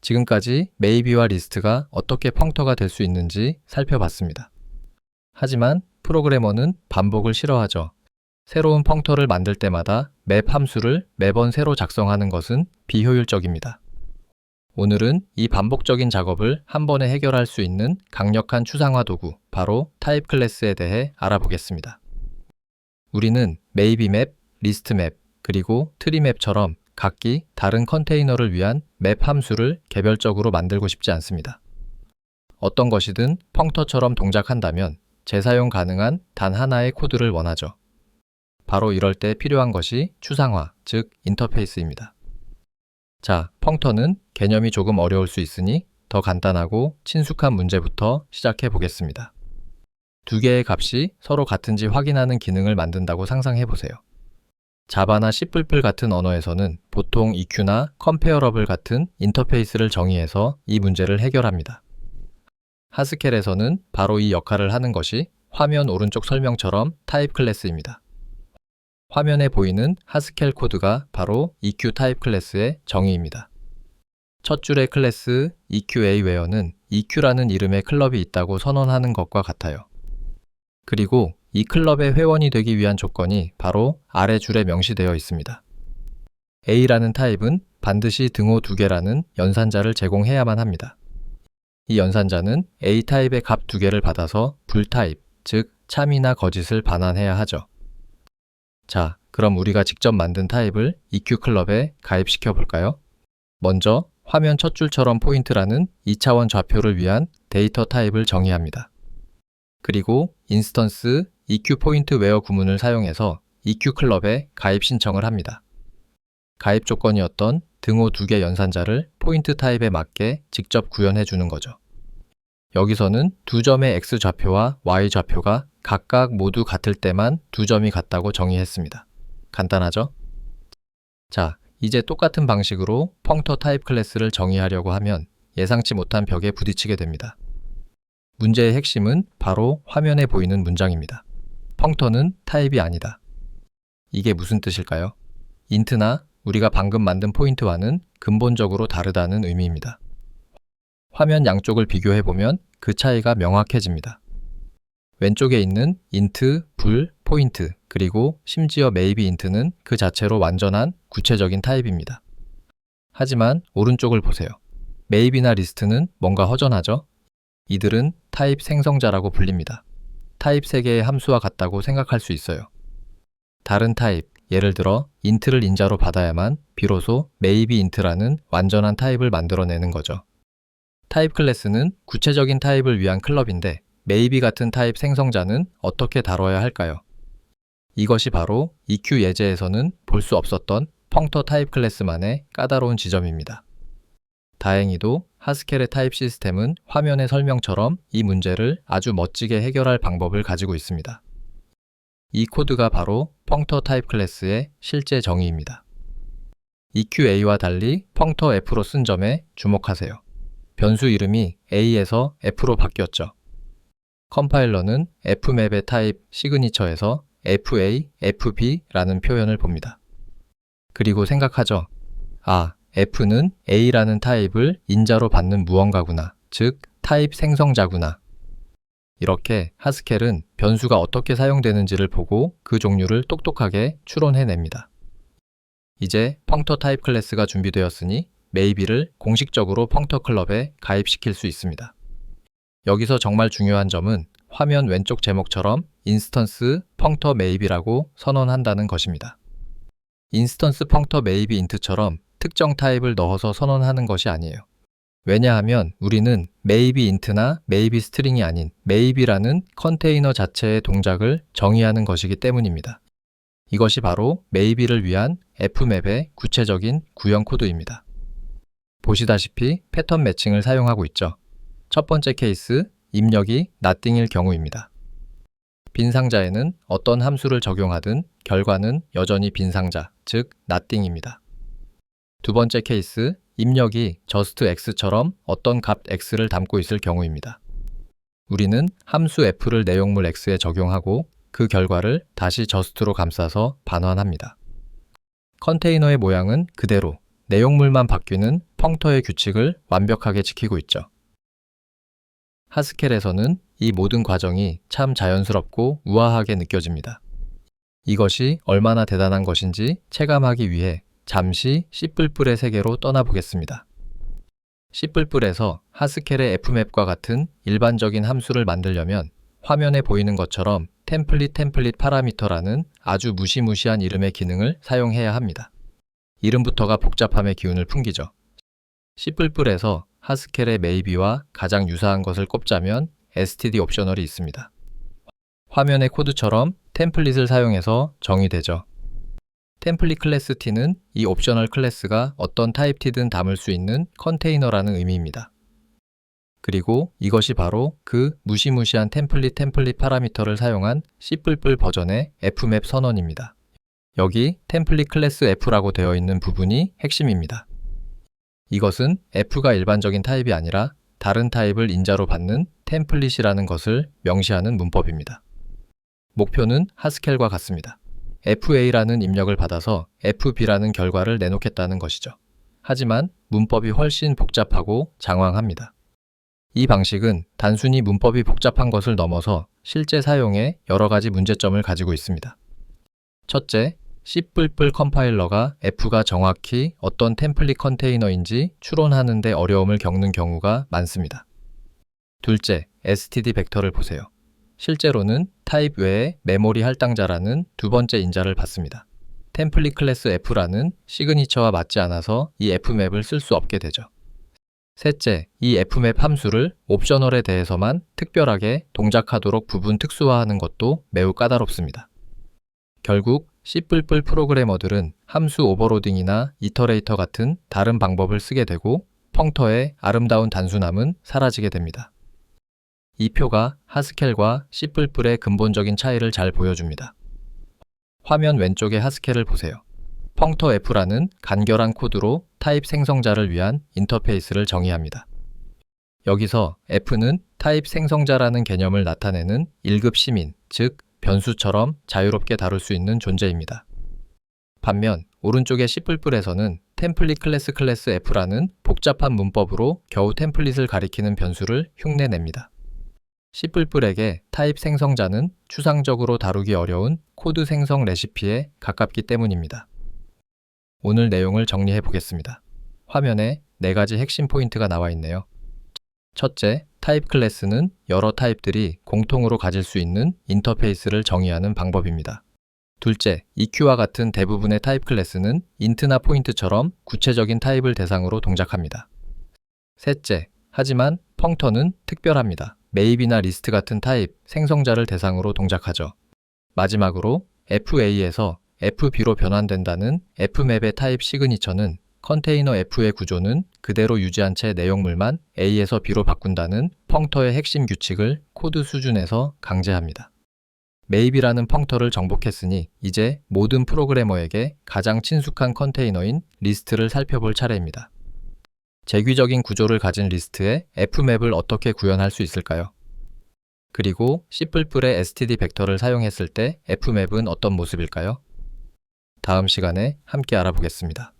지금까지 maybe와 리스트가 어떻게 펑터가 될 수 있는지 살펴봤습니다. 하지만 프로그래머는 반복을 싫어하죠. 새로운 펑터를 만들 때마다 맵 함수를 매번 새로 작성하는 것은 비효율적입니다. 오늘은 이 반복적인 작업을 한 번에 해결할 수 있는 강력한 추상화 도구, 바로 타입 클래스에 대해 알아보겠습니다. 우리는 maybe 맵, 리스트 맵, 그리고 트리 맵처럼 각기 다른 컨테이너를 위한 맵 함수를 개별적으로 만들고 싶지 않습니다. 어떤 것이든 펑터처럼 동작한다면 재사용 가능한 단 하나의 코드를 원하죠. 바로 이럴 때 필요한 것이 추상화, 즉 인터페이스입니다. 자, 펑터는 개념이 조금 어려울 수 있으니 더 간단하고 친숙한 문제부터 시작해 보겠습니다. 두 개의 값이 서로 같은지 확인하는 기능을 만든다고 상상해 보세요. 자바나 C++ 같은 언어에서는 보통 EQ나 컴페어러블 같은 인터페이스를 정의해서 이 문제를 해결합니다. 하스켈에서는 바로 이 역할을 하는 것이 화면 오른쪽 설명처럼 타입 클래스입니다. 화면에 보이는 하스켈 코드가 바로 EQ 타입 클래스의 정의입니다. 첫 줄의 클래스 EQAWhere는 EQ라는 이름의 클럽이 있다고 선언하는 것과 같아요. 그리고 이 클럽의 회원이 되기 위한 조건이 바로 아래 줄에 명시되어 있습니다. A라는 타입은 반드시 등호 2개라는 연산자를 제공해야만 합니다. 이 연산자는 A 타입의 값 2개를 받아서 불타입, 즉 참이나 거짓을 반환해야 하죠. 자, 그럼 우리가 직접 만든 타입을 EQ 클럽에 가입시켜 볼까요? 먼저 화면 첫 줄처럼 포인트라는 2차원 좌표를 위한 데이터 타입을 정의합니다. 그리고 인스턴스 EQ 포인트 웨어 구문을 사용해서 EQ 클럽에 가입 신청을 합니다. 가입 조건이었던 등호 2개 연산자를 포인트 타입에 맞게 직접 구현해 주는 거죠. 여기서는 두 점의 X 좌표와 Y 좌표가 각각 모두 같을 때만 두 점이 같다고 정의했습니다. 간단하죠? 자, 이제 똑같은 방식으로 펑터 타입 클래스를 정의하려고 하면 예상치 못한 벽에 부딪히게 됩니다. 문제의 핵심은 바로 화면에 보이는 문장입니다. 펑터는 타입이 아니다. 이게 무슨 뜻일까요? 인트나 우리가 방금 만든 포인트와는 근본적으로 다르다는 의미입니다. 화면 양쪽을 비교해보면 그 차이가 명확해집니다. 왼쪽에 있는 int, 불, 포인트, 그리고 심지어 maybe int는 그 자체로 완전한 구체적인 타입입니다. 하지만 오른쪽을 보세요. maybe나 리스트는 뭔가 허전하죠? 이들은 타입 생성자라고 불립니다. 타입 3개의 함수와 같다고 생각할 수 있어요. 다른 타입, 예를 들어 int를 인자로 받아야만 비로소 maybe int라는 완전한 타입을 만들어내는 거죠. 타입 클래스는 구체적인 타입을 위한 클럽인데 maybe 같은 타입 생성자는 어떻게 다뤄야 할까요? 이것이 바로 EQ 예제에서는 볼 수 없었던 펑터 타입 클래스만의 까다로운 지점입니다. 다행히도 하스켈의 타입 시스템은 화면의 설명처럼 이 문제를 아주 멋지게 해결할 방법을 가지고 있습니다. 이 코드가 바로 펑터 타입 클래스의 실제 정의입니다. EQA와 달리 펑터 F로 쓴 점에 주목하세요. 변수 이름이 A에서 F로 바뀌었죠. 컴파일러는 F맵의 타입 시그니처에서 FA, FB라는 표현을 봅니다. 그리고 생각하죠. 아, F는 A라는 타입을 인자로 받는 무언가구나. 즉, 타입 생성자구나. 이렇게 하스켈은 변수가 어떻게 사용되는지를 보고 그 종류를 똑똑하게 추론해냅니다. 이제 펑터 타입 클래스가 준비되었으니 maybe를 공식적으로 펑터 클럽에 가입시킬 수 있습니다. 여기서 정말 중요한 점은 화면 왼쪽 제목처럼 인스턴스 펑터 maybe라고 선언한다는 것입니다. 인스턴스 펑터 maybe int처럼 특정 타입을 넣어서 선언하는 것이 아니에요. 왜냐하면 우리는 maybe int나 maybe string이 아닌 maybe라는 컨테이너 자체의 동작을 정의하는 것이기 때문입니다. 이것이 바로 maybe를 위한 F맵의 구체적인 구형 코드입니다. 보시다시피 패턴 매칭을 사용하고 있죠. 첫 번째 케이스, 입력이 nothing일 경우입니다. 빈 상자에는 어떤 함수를 적용하든 결과는 여전히 빈 상자, 즉 nothing입니다. 두 번째 케이스, 입력이 just x처럼 어떤 값 x를 담고 있을 경우입니다. 우리는 함수 f를 내용물 x에 적용하고 그 결과를 다시 just로 감싸서 반환합니다. 컨테이너의 모양은 그대로 내용물만 바뀌는 펑터의 규칙을 완벽하게 지키고 있죠. 하스켈에서는 이 모든 과정이 참 자연스럽고 우아하게 느껴집니다. 이것이 얼마나 대단한 것인지 체감하기 위해 잠시 C++의 세계로 떠나보겠습니다. C++에서 하스켈의 fmap과 같은 일반적인 함수를 만들려면 화면에 보이는 것처럼 템플릿 파라미터라는 아주 무시무시한 이름의 기능을 사용해야 합니다. 이름부터가 복잡함의 기운을 풍기죠. C++에서 하스켈의 maybe와 가장 유사한 것을 꼽자면 std 옵셔널이 있습니다. 화면의 코드처럼 템플릿을 사용해서 정의되죠. 템플릿 클래스 t는 이 옵셔널 클래스가 어떤 타입 t든 담을 수 있는 컨테이너라는 의미입니다. 그리고 이것이 바로 그 무시무시한 템플릿 파라미터를 사용한 C++ 버전의 fmap 선언입니다. 여기 템플릿 클래스 f라고 되어 있는 부분이 핵심입니다. 이것은 f가 일반적인 타입이 아니라 다른 타입을 인자로 받는 템플릿이라는 것을 명시하는 문법입니다. 목표는 하스켈과 같습니다. fa라는 입력을 받아서 fb라는 결과를 내놓겠다는 것이죠. 하지만 문법이 훨씬 복잡하고 장황합니다. 이 방식은 단순히 문법이 복잡한 것을 넘어서 실제 사용에 여러 가지 문제점을 가지고 있습니다. 첫째, C++ 컴파일러가 f가 정확히 어떤 템플릿 컨테이너인지 추론하는 데 어려움을 겪는 경우가 많습니다. 둘째, std 벡터를 보세요. 실제로는 타입 외에 메모리 할당자라는 두 번째 인자를 받습니다. 템플릿 클래스 f라는 시그니처와 맞지 않아서 이 fmap을 쓸 수 없게 되죠. 셋째, 이 fmap 함수를 옵셔널에 대해서만 특별하게 동작하도록 부분 특수화하는 것도 매우 까다롭습니다. 결국 C++ 프로그래머들은 함수 오버로딩이나 이터레이터 같은 다른 방법을 쓰게 되고 펑터의 아름다운 단순함은 사라지게 됩니다. 이 표가 하스켈과 C++의 근본적인 차이를 잘 보여줍니다. 화면 왼쪽의 하스켈을 보세요. 펑터 f라는 간결한 코드로 타입 생성자를 위한 인터페이스를 정의합니다. 여기서 f는 타입 생성자라는 개념을 나타내는 1급 시민, 즉 변수처럼 자유롭게 다룰 수 있는 존재입니다. 반면 오른쪽의 C++에서는 템플릿 클래스 f라는 복잡한 문법으로 겨우 템플릿을 가리키는 변수를 흉내냅니다. C++에게 타입 생성자는 추상적으로 다루기 어려운 코드 생성 레시피에 가깝기 때문입니다. 오늘 내용을 정리해 보겠습니다. 화면에 4가지 핵심 포인트가 나와 있네요. 첫째, 타입 클래스는 여러 타입들이 공통으로 가질 수 있는 인터페이스를 정의하는 방법입니다. 둘째, EQ와 같은 대부분의 타입 클래스는 인트나 포인트처럼 구체적인 타입을 대상으로 동작합니다. 셋째, 하지만 펑터는 특별합니다. maybe나 list 같은 타입, 생성자를 대상으로 동작하죠. 마지막으로 FA에서 FB로 변환된다는 fmap의 타입 시그니처는 컨테이너 F의 구조는 그대로 유지한 채 내용물만 A에서 B로 바꾼다는 펑터의 핵심 규칙을 코드 수준에서 강제합니다. maybe라는 펑터를 정복했으니 이제 모든 프로그래머에게 가장 친숙한 컨테이너인 리스트를 살펴볼 차례입니다. 재규적인 구조를 가진 리스트에 fmap을 어떻게 구현할 수 있을까요? 그리고 C++의 std 벡터를 사용했을 때 fmap은 어떤 모습일까요? 다음 시간에 함께 알아보겠습니다.